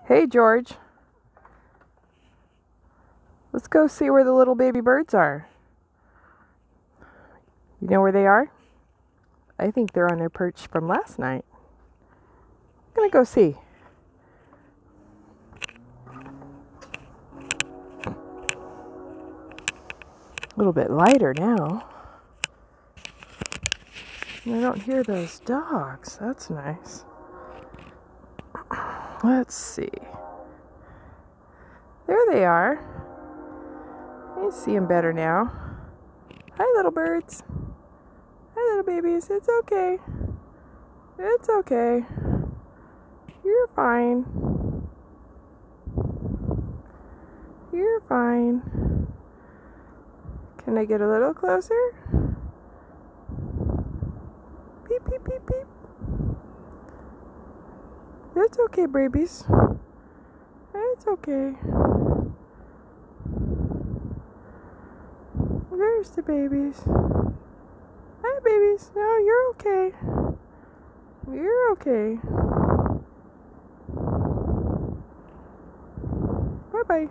Hey, George. Let's go see where the little baby birds are. You know where they are? I think they're on their perch from last night. I'm gonna go see. A little bit lighter now. I don't hear those dogs. That's nice. Let's see. There they are. I see them better now. Hi, little birds. Hi, little babies. It's okay. It's okay. You're fine. You're fine. Can I get a little closer? Beep, beep, beep, beep. It's okay, babies. It's okay. There's the babies. Hi, babies. No, you're okay. You're okay. Bye-bye.